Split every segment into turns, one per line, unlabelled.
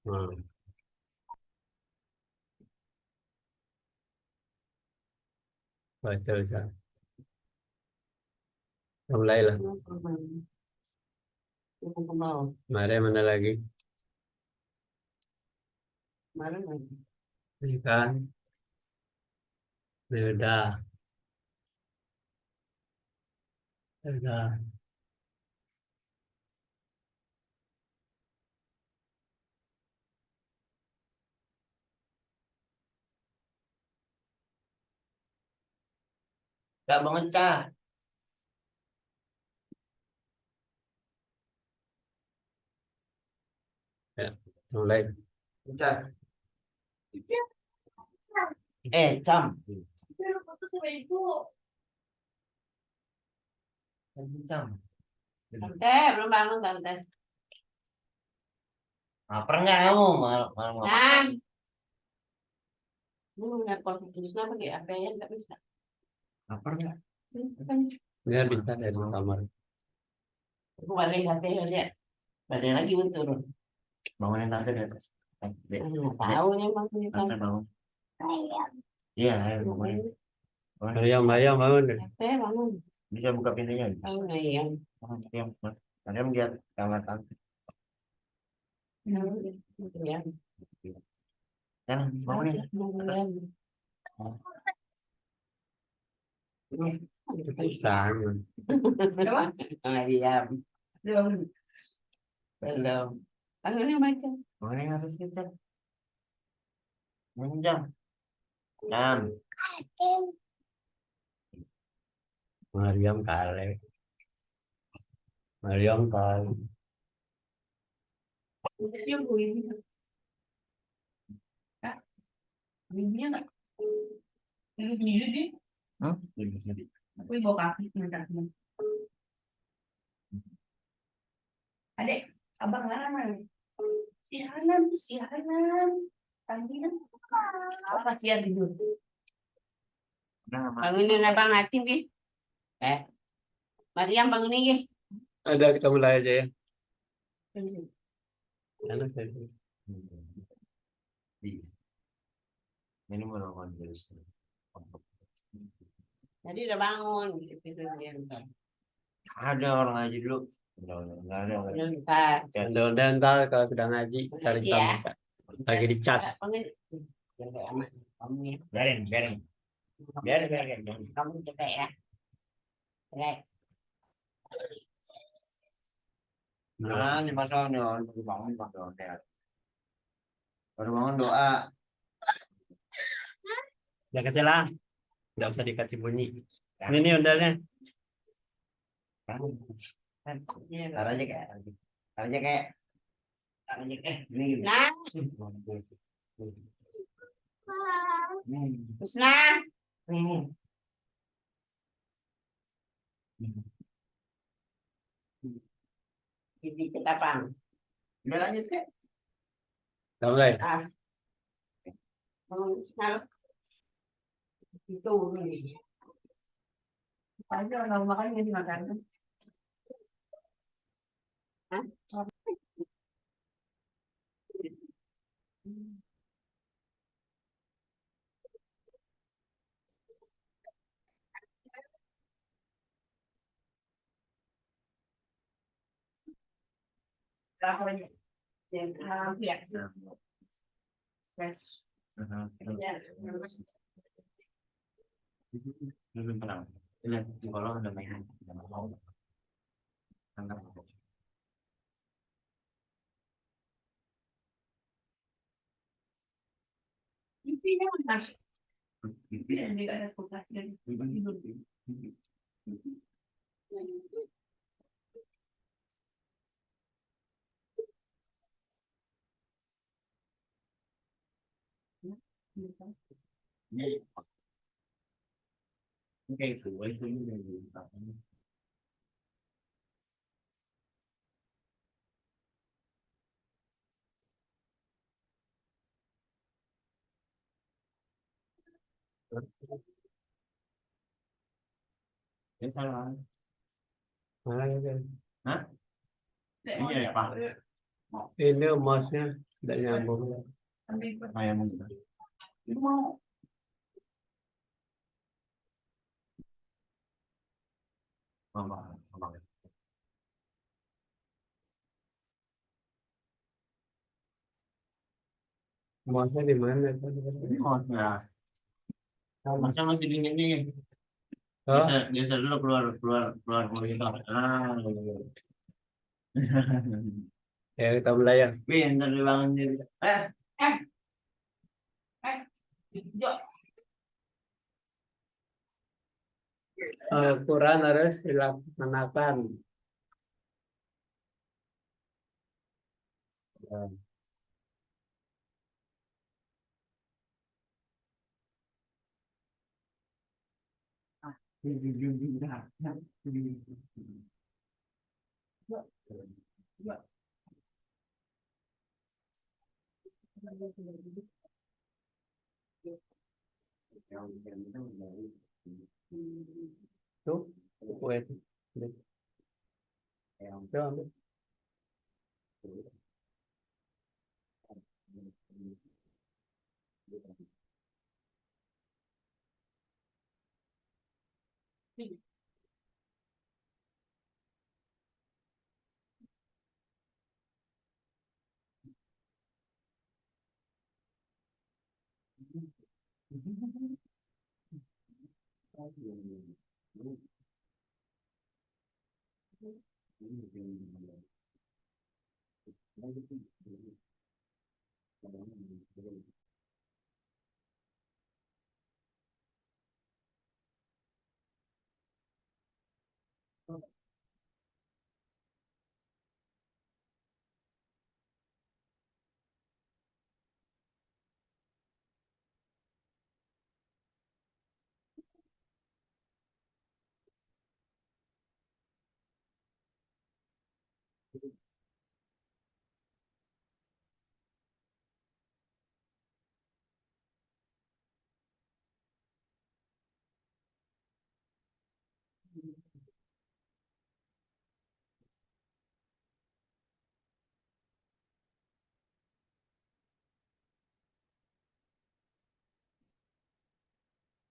Hmm. Rồi từ sao? Mulailah. Mari mana lagi? Ikan. Beda. Beda.
Gak bangun cah.
Ya, mulai.
Cah. Cam. Cam.
Tante, belum bangun tante.
Lapar nggak kamu? Malam
Nah, ini nelpon Krisna pakai apa ya? Nggak bisa.
lapar nggak?
Dia bisa dari kamar.
Aku balik hati lihat. Balik lagi turun.
Bangunin tante di atas.
Nggak tahu nih bang.
Tante bangun. Iya, ayo bangunin.
Mariam, Mariam bangun.
Tante bangun.
Bisa buka pintunya.
Bangun Mariam.
Mariam, Mariam lihat kamar tante.
Ya.
Jangan bangunin.
Bangun.
Mariam. Belum. Belum. Bangunnya macam.
Bangunin atas kita. Bangun jam. Jam.
Mariam kale. Mariam kale.
Dia bunyi. Kak, bunyinya nggak? Ini bunyi deh. Aku bawa kaki sebentar. Adek, abang lama. Siaran. Tadi kan apa siar tidur? Bangunin abang hati gih. Mariam bangunin gih.
Ada kita mulai aja ya. Karena saya
Ini melakukan terus.
Tadi udah bangun. Tidur dia.
Ada orang ngaji dulu. Nggak ada.
Bentar.
udah ntar kalau sudah ngaji cari
Ngaji ya.
sama lagi di cas.
Biarin.
Kamu cepet ya. Baik.
Nah, ini masalahnya baru bangun baru bangun doa.
Yang kecil lah. Nggak usah dikasih bunyi. Ini nih undangnya.
Taruh aja kayak. Ini.
Nah, Husna.
Nih.
Jadi kita pang.
Udah lanjut kek.
Kita mulai.
Itu nih. Aja orang makan jadi makan. Ya. Yes.
Belum tenang. Lihat kalau udah main.
Ini ada kulkas dan tidur.
Cái tuổi xuống này tập Để sao rồi?
Mana ini?
Hah? Ini apa?
Ini emasnya. Tidak nyambung.
Ambil ikut.
Ayam.
Ibu mau.
Mama.
Muasnya di mana?
Oh, ya. Masa masih dingin nih.
Oh,
Biasa dulu keluar monitor.
ya kita belayar.
Pintar dibangun diri.
Eh. Jo.
Quran harus dilaksanakan. Tuh, kue itu. Tuh, ambil.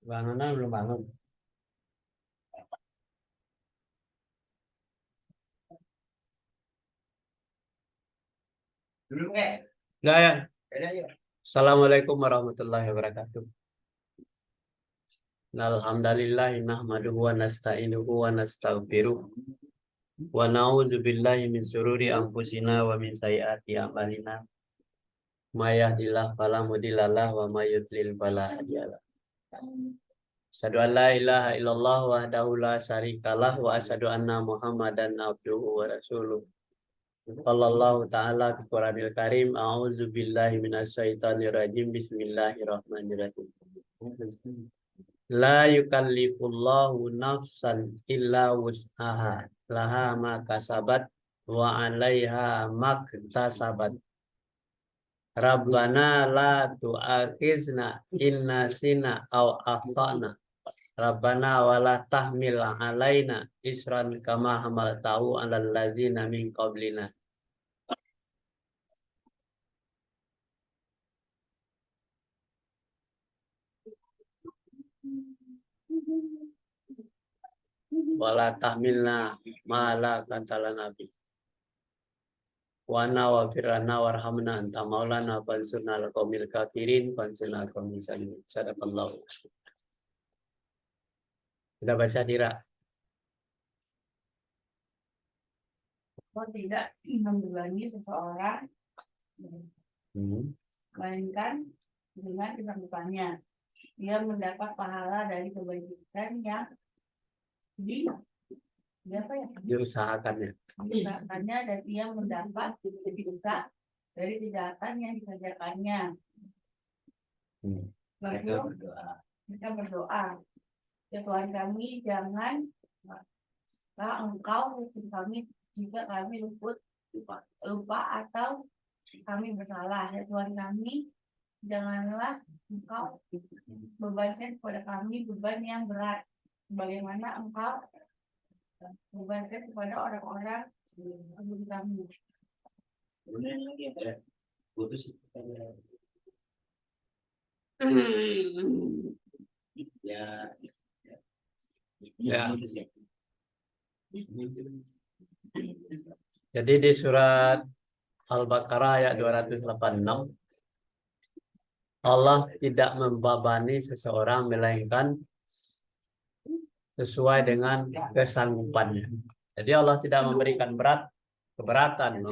Bangunan belum bangun.
Belum kayak.
Enggak ya?
Ada ya.
Assalamualaikum warahmatullahi wabarakatuh. Alhamdulillah nahmaduhu wa nasta'inuhu wa nastaghfiruh wa na'udzu billahi min syururi anfusina wa min sayyiati a'malina. May yahdihillahu fala mudhillalah wa may yudlil fala hadiyalah. Asyhadu an la ilaha illallah wahdahu la syarikalah wa asyhadu anna Muhammadan abduhu wa rasuluh. Sallallahu ta'ala fi Qur'anil Karim. A'udzu billahi minasyaitonir rajim. Bismillahirrahmanirrahim. La yukallifullahu nafsan illa wus'aha. Laha ma kasabat wa 'alaiha maktasabat. Rabbana la tu'akhizna in nasina aw akhtana. Rabbana wala tahmil 'alaina isran kama hamaltahu 'alal ladzina min qablina. Wala tahmilna mala kantala nabi wana wa firana warhamna anta maulana fansurna al-qawmil kafirin fansurna al-qawmil salimin. Sadaqallahu. Kita baca Dira.
Kau tidak membebani seseorang, melainkan dengan kesambutannya. Dia mendapat pahala dari kebajikan yang
diusahakannya.
Diusahakannya, dan ia mendapat dosa dari kejahatan yang dikerjakannya. Lalu mereka berdoa, ya Tuhan kami, janganlah Engkau hukum kami jika kami lupa atau kami bersalah. Ya Tuhan kami, janganlah Engkau bebankan kepada kami beban yang berat, bagaimana Engkau bebankan kepada orang-orang sebelum kami.
putus. Ya.
Ya. Jadi di surat Al-Baqarah ayat 286, Allah tidak membebani seseorang melainkan sesuai dengan kesanggupannya. Jadi Allah tidak memberikan keberatan,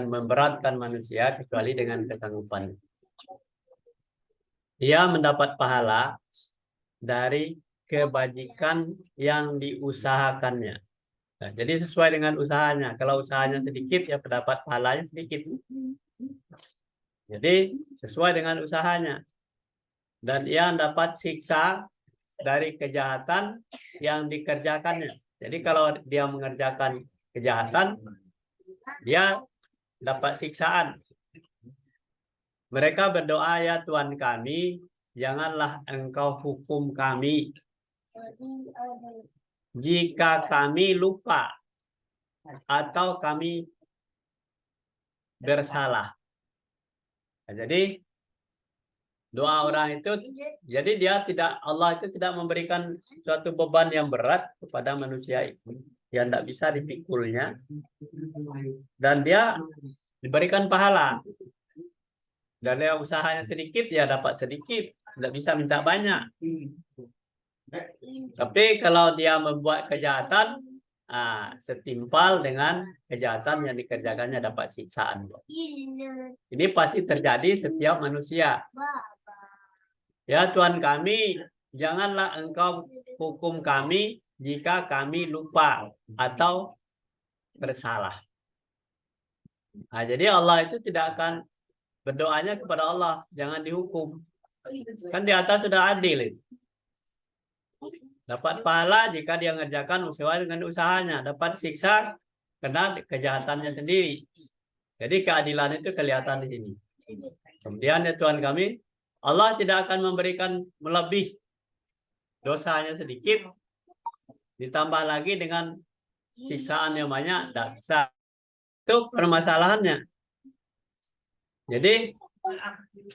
memberatkan manusia kecuali dengan kesanggupannya. Ia mendapat pahala dari kebajikan yang diusahakannya. Nah, jadi sesuai dengan usahanya. Kalau usahanya sedikit, ya mendapat pahalanya sedikit. Jadi sesuai dengan usahanya. Dan ia dapat siksa dari kejahatan yang dikerjakannya. Jadi kalau dia mengerjakan kejahatan, dia dapat siksaan. Mereka berdoa, ya Tuhan kami, janganlah Engkau hukum kami jika kami lupa atau kami bersalah. Nah, jadi doa orang itu, jadi Allah itu tidak memberikan suatu beban yang berat kepada manusia itu, yang tidak bisa dipikulnya, dan dia diberikan pahala. Dan dia usahanya sedikit, ya dapat sedikit, tidak bisa minta banyak. Tapi kalau dia membuat kejahatan, setimpal dengan kejahatan yang dikerjakannya dapat siksaan. Ini pasti terjadi setiap manusia. Ya Tuhan kami, janganlah Engkau hukum kami jika kami lupa atau bersalah. Nah, jadi Allah itu tidak akan berdoanya kepada Allah, jangan dihukum. Kan di atas sudah adil itu. Dapat pahala jika dia mengerjakan sesuai dengan usahanya. Dapat siksa karena kejahatannya sendiri. Jadi keadilan itu kelihatan di sini. Kemudian ya Tuhan kami, Allah tidak akan memberikan melebih dosanya sedikit, ditambah lagi dengan siksaan yang banyak, tidak bisa. Itu permasalahannya. Jadi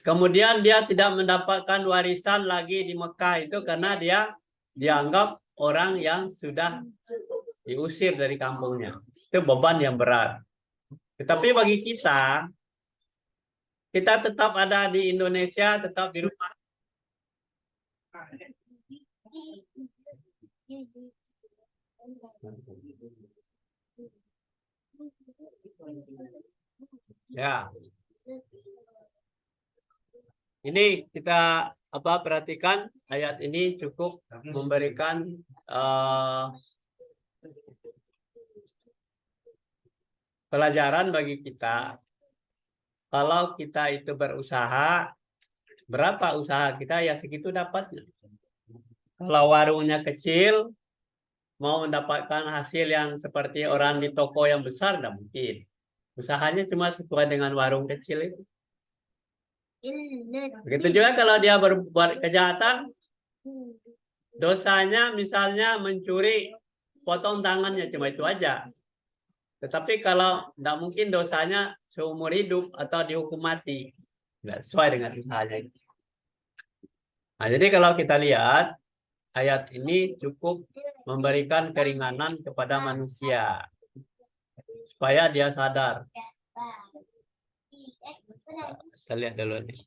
kemudian dia tidak mendapatkan warisan lagi di Mekah itu karena dia dianggap orang yang sudah diusir dari kampungnya. Itu beban yang berat. Tetapi bagi kita tetap ada di Indonesia, tetap di rumah. Ya. Ini kita perhatikan ayat ini cukup memberikan pelajaran bagi kita. Kalau kita itu berusaha, berapa usaha kita ya segitu dapatnya. Kalau warungnya kecil, mau mendapatkan hasil yang seperti orang di toko yang besar, tidak mungkin. Usahanya cuma sesuai dengan warung kecil itu. Begitu juga kalau dia berbuat kejahatan, dosanya misalnya mencuri, potong tangannya, cuma itu aja. Tetapi kalau tidak mungkin dosanya seumur hidup atau dihukum mati. Tidak sesuai dengan usahanya. Nah, jadi kalau kita lihat, ayat ini cukup memberikan keringanan kepada manusia. Supaya dia sadar. Kita lihat dulu nih.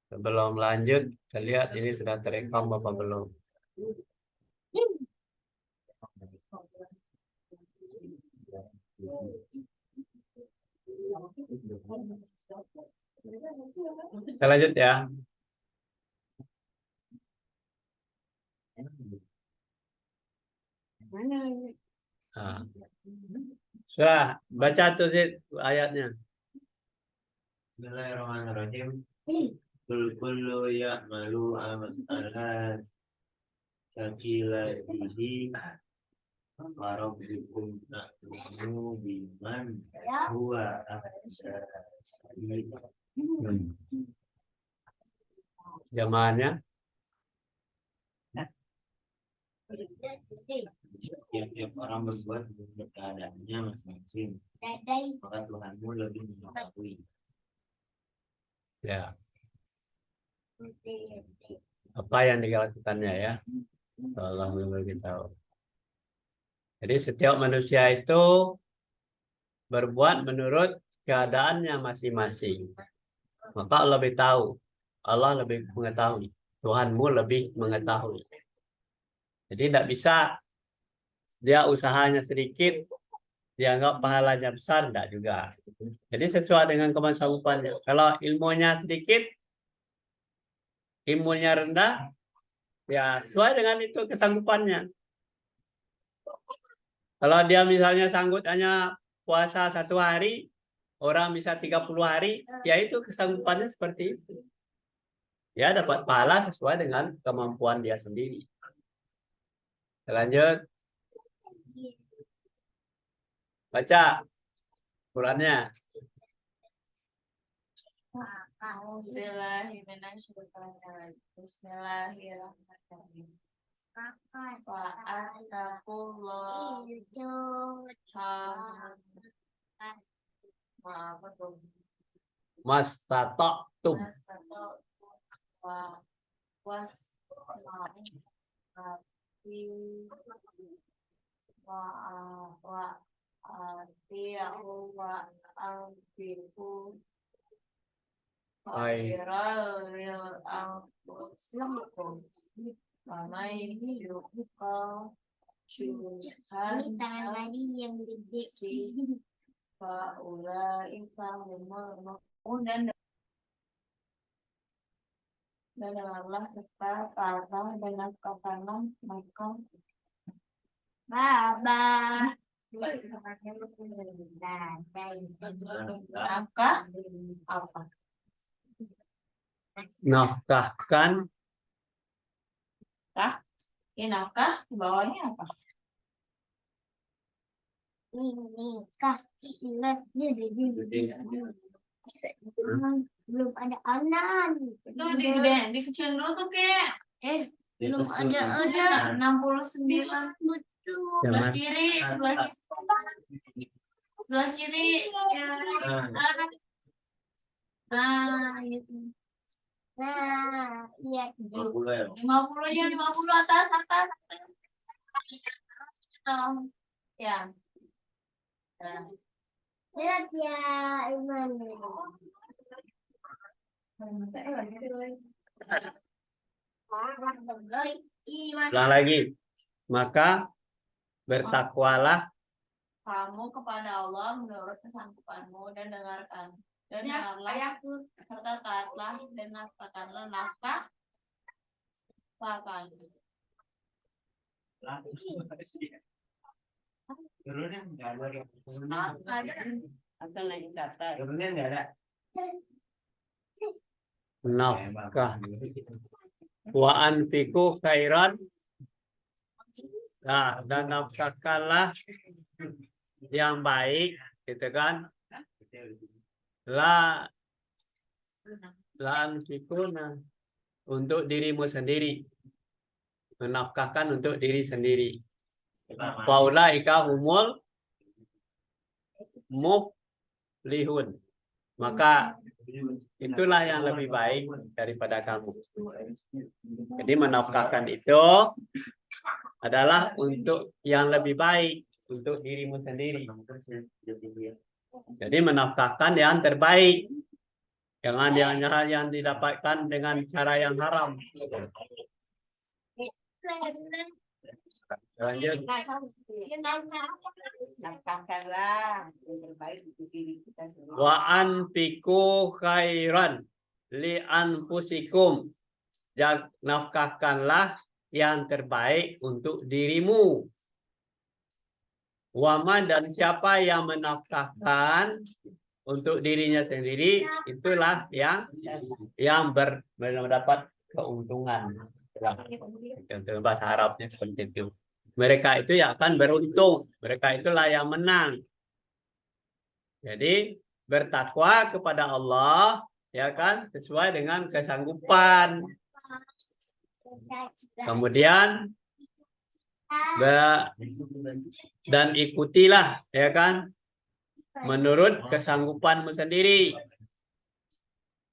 Sebelum lanjut, kita lihat ini sudah terekam apa belum. Kita lanjut ya. Nah. Sudah, baca tuh sih ayatnya.
Bismillahirrahmanirrahim. Kullu ya'malu ala syakilatihi wa rabbukum ta'lamu biman huwa ahsani.
Jamaahnya.
orang berbuat menurut keadaannya masing-masing, maka Tuhanmu lebih mengetahui.
Ya, apa yang dilakukannya ya, Allah memberitahu. Jadi setiap manusia itu berbuat menurut keadaannya masing-masing. Maka Allah lebih tahu, Allah lebih mengetahui, Tuhanmu lebih mengetahui. Jadi tidak bisa dia usahanya sedikit dianggap pahalanya besar, tidak juga. Jadi sesuai dengan kemampuannya. Kalau ilmunya sedikit, ilmunya rendah, ya sesuai dengan itu kesanggupannya. Kalau dia misalnya sanggup hanya puasa 1 hari, orang bisa 30 hari, ya itu kesanggupannya seperti itu. Ya dapat pahala sesuai dengan kemampuan dia sendiri. Lanjut. Baca Qurannya.
Bismillahirrahmanirrahim.
Mastata'tum.
Ini tangan tadi yang gede sih. Dan dengarlah serta kata dan katakanlah maka Baba. Nafkah apa?
Nafkahkan.
Ini nafkah di bawahnya apa? Nikah. Belum ada anan. Itu dikecilin dulu tuh kayak. Belum ada 69. Betul. Sebelah kiri, sebelah kiri. Nah, gitu. Nah, iya. 50-nya, 50 atas. Ya. Lihat ya, Iman.
Ulang lagi. Maka bertakwalah
kamu kepada Allah menurut kesanggupanmu dan dengarkan. Dan dengarlah serta taatlah dan nafkahkanlah nafkah.
Turunnya nggak ada.
Atau lain kata.
Turunnya nggak ada.
nafkah. Wa anfiqu khairan. Nah, dan nafkahkanlah yang baik, gitu kan? La anfiquna untuk dirimu sendiri. Menafkahkan untuk diri sendiri. Faulaika humul muflihun. Maka itulah yang lebih baik daripada kamu. Jadi menafkahkan itu adalah untuk yang lebih baik untuk dirimu sendiri. Jadi menafkahkan yang terbaik. Jangan yang didapatkan dengan cara yang haram. Lanjut.
Nafkahkanlah yang terbaik untuk diri kita sendiri.
Wa anfiqu khairan li anfusikum. Nafkahkanlah yang terbaik untuk dirimu. Wama, dan siapa yang menafkahkan untuk dirinya sendiri, itulah yang mendapat keuntungan. Untuk bahasa Arabnya seperti itu. Mereka itu yang akan beruntung. Mereka itulah yang menang. Jadi bertakwa kepada Allah, ya kan, sesuai dengan kesanggupan. Kemudian Dan ikutilah, ya kan, menurut kesanggupanmu sendiri.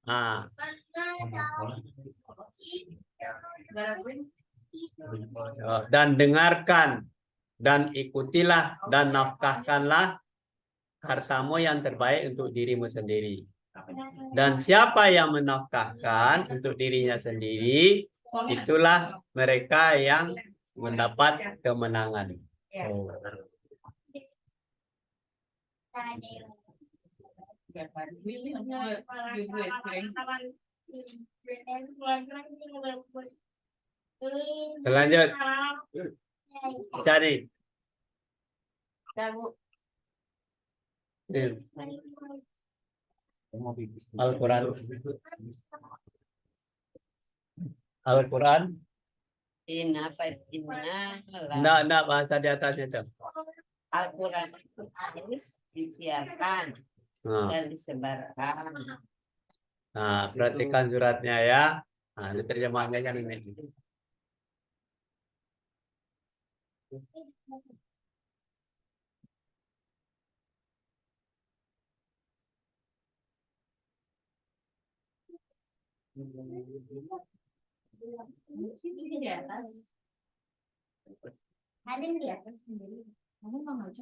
Nah, dan dengarkan dan ikutilah dan nafkahkanlah hartamu yang terbaik untuk dirimu sendiri. Dan siapa yang menafkahkan untuk dirinya sendiri, itulah mereka yang mendapat kemenangan. Oh. Lanjut. Cari. Al-Quran. Al-Quran. Enggak bahasa di atasnya itu.
Al-Quran itu harus disiarkan dan disebarkan.
Nah, perhatikan suratnya ya. Nah, ini terjemahnya kan ini.
Ini di atas. Ada yang di atas sendiri. Kamu mau baca?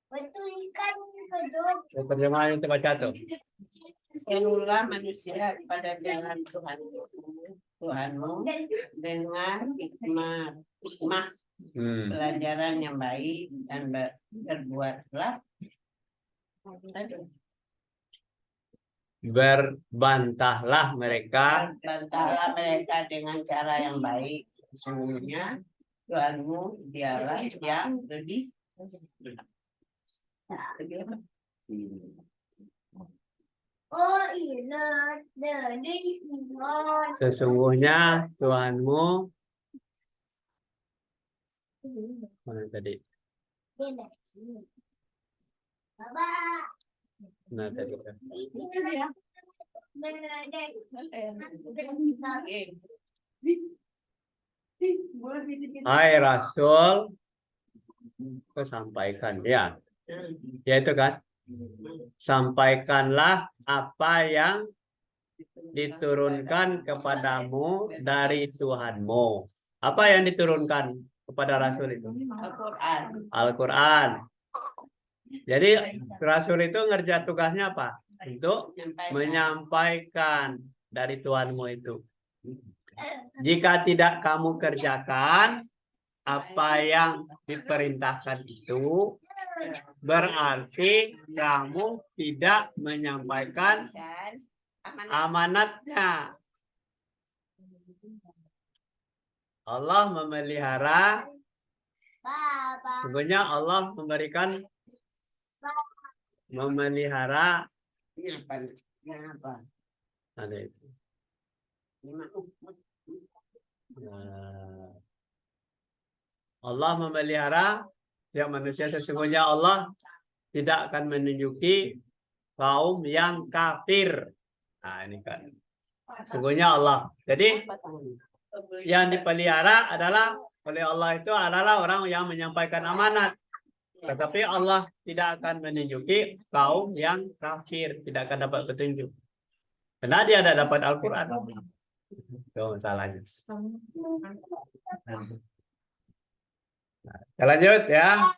Betul kan?
Terjemahan itu baca tuh.
Serulah manusia pada jalan Tuhanmu dengan hikmah pelajaran yang baik dan berbuatlah
Berbantahlah mereka
dengan cara yang baik. Sesungguhnya Tuhanmu dialah yang lebih
sesungguhnya Tuhanmu mana tadi? Nah tadi kan. Hai Rasul, sampaikan ya, yaitu kan, sampaikanlah apa yang diturunkan kepadamu dari Tuhanmu. Apa yang diturunkan kepada Rasul itu? Al-Quran. Jadi Rasul itu ngerja tugasnya apa? Untuk menyampaikan dari Tuhanmu itu. Jika tidak kamu kerjakan apa yang diperintahkan itu, berarti kamu tidak menyampaikan amanatnya. Allah memelihara, sebenarnya Allah memelihara ada itu. Allah memelihara setiap manusia, sesungguhnya Allah tidak akan menunjuki kaum yang kafir. Nah ini kan, sesungguhnya Allah. Jadi yang dipelihara adalah oleh Allah itu adalah orang yang menyampaikan amanat. Tetapi Allah tidak akan menunjuki kaum yang kafir, tidak akan dapat petunjuk. Karena dia ada dapat Al-Quran. Itu masalahnya. Kita lanjut ya.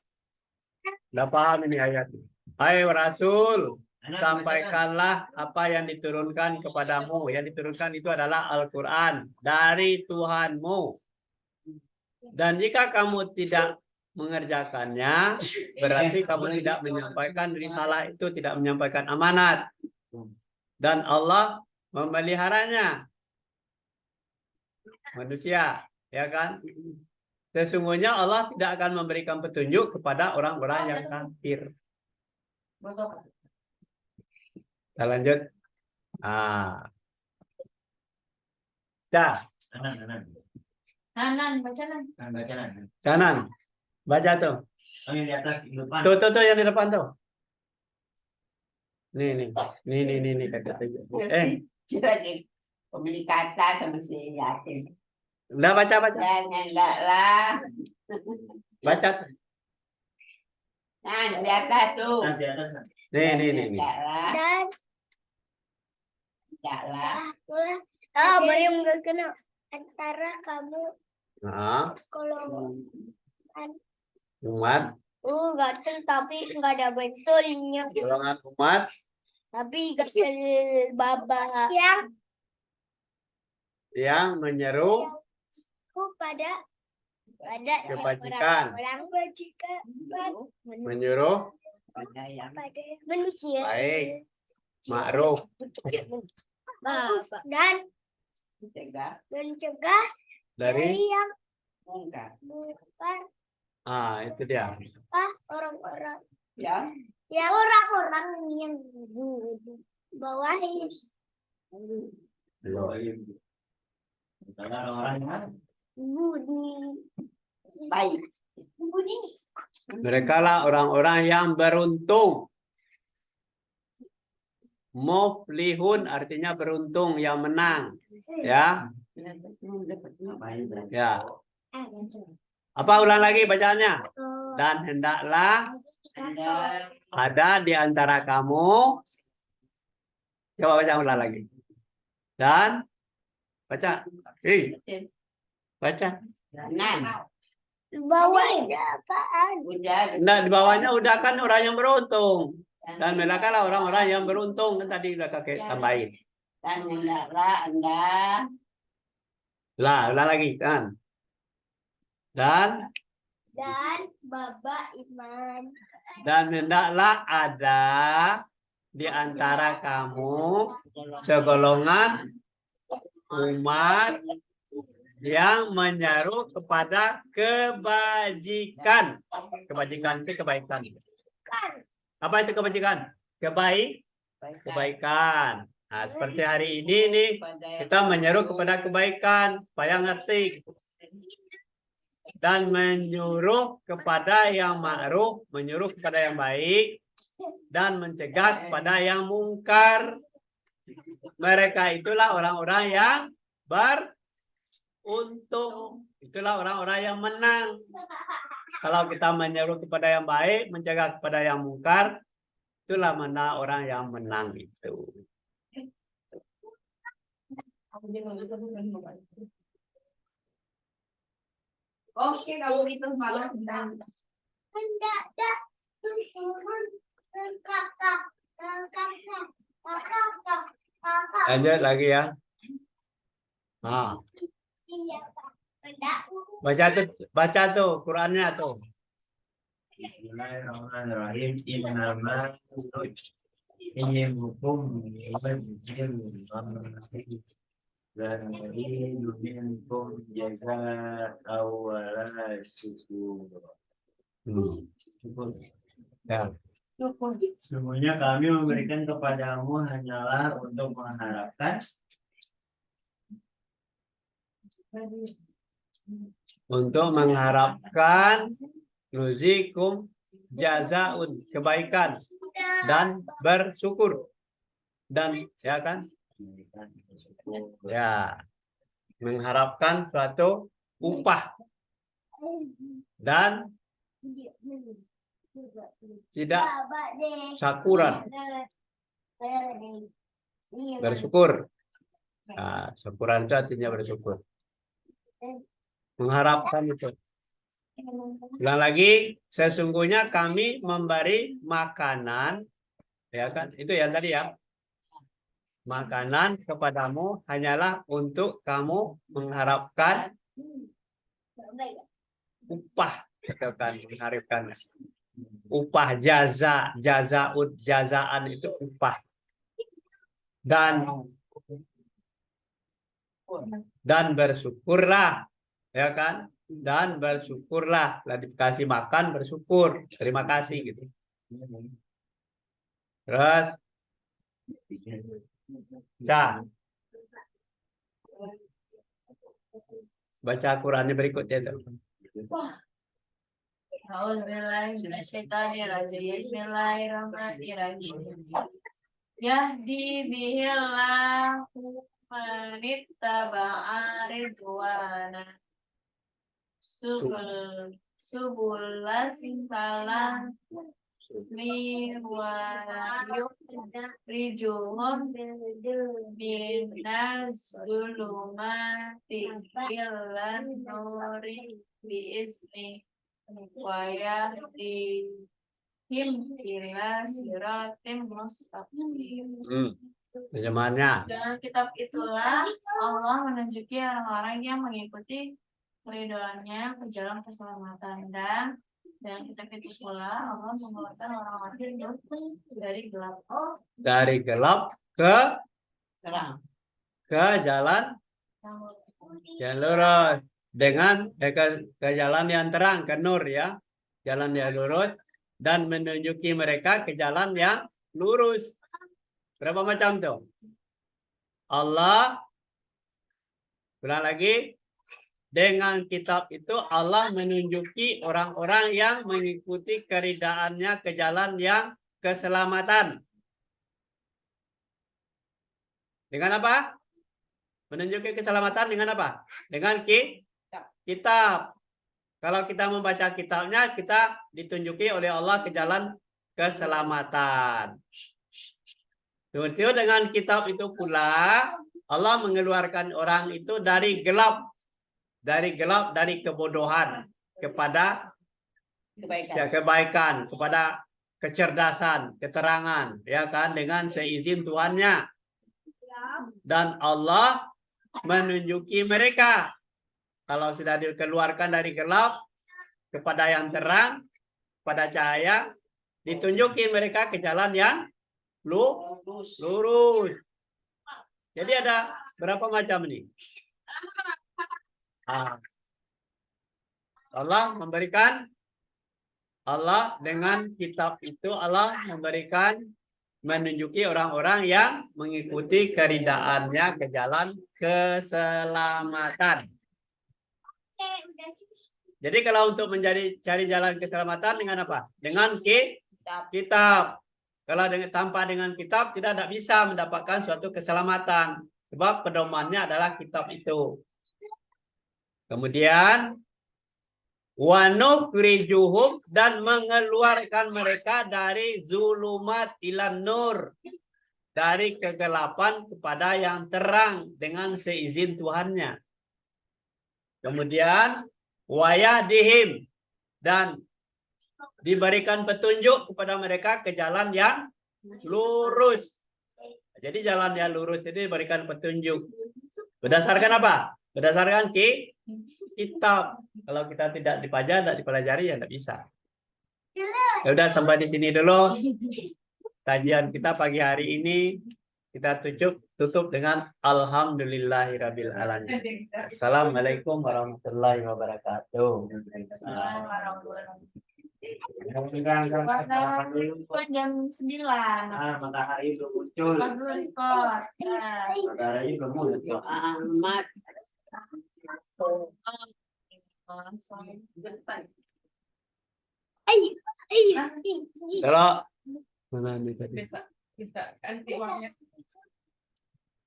Sudah paham ini ayat. Hai Rasul, sampaikanlah apa yang diturunkan kepadamu. Yang diturunkan itu adalah Al-Quran dari Tuhanmu. Dan jika kamu tidak mengerjakannya, berarti kamu tidak menyampaikan risalah itu, tidak menyampaikan amanat. Dan Allah memeliharanya. Manusia, ya kan? Sesungguhnya Allah tidak akan memberikan petunjuk kepada orang-orang yang kafir. Kita lanjut.
Kanan, baca
kanan. Baca tuh.
Yang di atas di depan.
Tuh yang di depan tuh. Nih. Kata.
Pemilik kata sama si yatim.
Udah baca.
Dan hendaklah.
Baca.
Nah, di atas tuh.
Atas di atas.
Nih.
Hendaklah.
Dan
Hendaklah.
beri nggak kenal antara kamu
Nah,
kalau
umat.
gatel tapi nggak ada betulnya.
Golongan umat
Tapi gatel baba
yang menyeru
pada
kebajikan.
orang bajikan
Menyuruh
Pada yang
pada manusia
baik, ma'ruf,
dan
mencegah
dari
yang
mungkar.
bukan
itu dia.
orang-orang
Ya.
orang-orang yang bawahi
Karena orang-orang yang
budi
Baik.
budi
Mereka lah orang-orang yang beruntung. Muflihun artinya beruntung, yang menang. Ya. Ya. Apa ulang lagi bacaannya? Dan hendaklah ada di antara kamu. Coba baca ulang lagi. Dan baca. Baca.
Nah,
bawahnya apaan
udah.
Nah, di bawahnya udah kan orang yang beruntung. Dan mereka lah orang-orang yang beruntung. Kan tadi udah kakek tambahin.
Dan hendaklah Anda
Lah, ulang lagi kan. Dan
baba iman
hendaklah ada di antara kamu segolongan umat yang menyeru kepada kebajikan. Kebajikan itu kebaikan. Apa itu kebajikan? Kebaikan. Nah, seperti hari ini nih kita menyeru kepada kebaikan, supaya ngerti. Dan menyuruh kepada yang ma'ruf, menyuruh kepada yang baik, dan mencegah kepada yang mungkar. Mereka itulah orang-orang yang beruntung. Itulah orang-orang yang menang. Kalau kita menyeru kepada yang baik, mencegah kepada yang mungkar, itulah mana orang yang menang itu.
oke kalau itu malah hendak
Lanjut lagi ya. Baca tuh Qurannya tuh.
Bismillahirrahmanirrahim. Innama ingin hukum dan minkum jaza awala syukur.
Ya.
Semuanya kami memberikan kepadamu hanyalah untuk mengharapkan
nuzikum jazaun, kebaikan dan bersyukur. Dan ya kan? Ya. Mengharapkan suatu upah dan tidak syakuran, bersyukur. Nah, syukuran itu artinya bersyukur. Mengharapkan itu. Ulang lagi, sesungguhnya kami memberi makanan, ya kan? Itu yang tadi ya. Makanan kepadamu hanyalah untuk kamu mengharapkan upah, katakan mengharapkan upah, jazaan itu upah. Dan bersyukurlah, ya kan? Dan bersyukurlah, lah dikasih makan bersyukur, terima kasih gitu. Terus baca Qurannya berikutnya itu.
Bismillahirrahmanirrahim. Yahdi bihillahu manittaba'a ridwana subul salam rijuhum binas zulumati ilan nuri biizni wa yahdihim ila siratim mustaqim.
Terjemahannya.
Dengan kitab itulah Allah menunjuki orang-orang yang mengikuti keridhoannya ke jalan keselamatan, dan dengan kitab itu pula Allah mengeluarkan orang-orang itu dari gelap.
Dari gelap ke
Terang.
jalan yang lurus dengan ke jalan yang terang, ke nur ya, jalan yang lurus, dan menunjuki mereka ke jalan yang lurus. Berapa macam tuh? Allah, ulang lagi, dengan kitab itu Allah menunjuki orang-orang yang mengikuti keridaannya ke jalan yang keselamatan. Dengan apa? Menunjuki keselamatan dengan apa? Dengan kitab. Kalau kita membaca kitabnya, kita ditunjuki oleh Allah ke jalan keselamatan. Begitu dengan kitab itu pula, Allah mengeluarkan orang itu dari gelap, dari kebodohan kepada kebaikan, kepada kecerdasan, keterangan, ya kan, dengan seizin Tuhannya. Dan Allah menunjuki mereka, kalau sudah dikeluarkan dari gelap kepada yang terang, pada cahaya, ditunjuki mereka ke jalan yang lurus. Jadi ada berapa macam ini? Allah dengan kitab itu Allah menunjuki orang-orang yang mengikuti keridaannya ke jalan keselamatan. Jadi kalau untuk cari jalan keselamatan dengan apa? Dengan kitab. Kalau tanpa dengan kitab kita tidak bisa mendapatkan suatu keselamatan. Sebab pedomannya adalah kitab itu. Kemudian wanukhrijuhum, dan mengeluarkan mereka dari zulumat ilan nur, dari kegelapan kepada yang terang dengan seizin Tuhannya. Kemudian wayahdihim, dan diberikan petunjuk kepada mereka ke jalan yang lurus. Jadi jalan yang lurus ini diberikan petunjuk. Berdasarkan apa? Berdasarkan kitab. Kalau kita tidak dipelajari ya tidak bisa. Ya udah, sampai di sini dulu kajian kita pagi hari ini. Kita tutup dengan alhamdulillahirabbil alamin. Assalamualaikum warahmatullahi wabarakatuh.
Jam 9.
Matahari belum muncul. Matahari belum muncul.
Amat.
Kalau mana nih tadi?
Bisa ganti uangnya.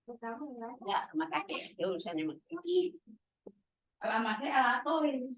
Enggak, makanya itu urusannya.
Alamatnya Alatoy.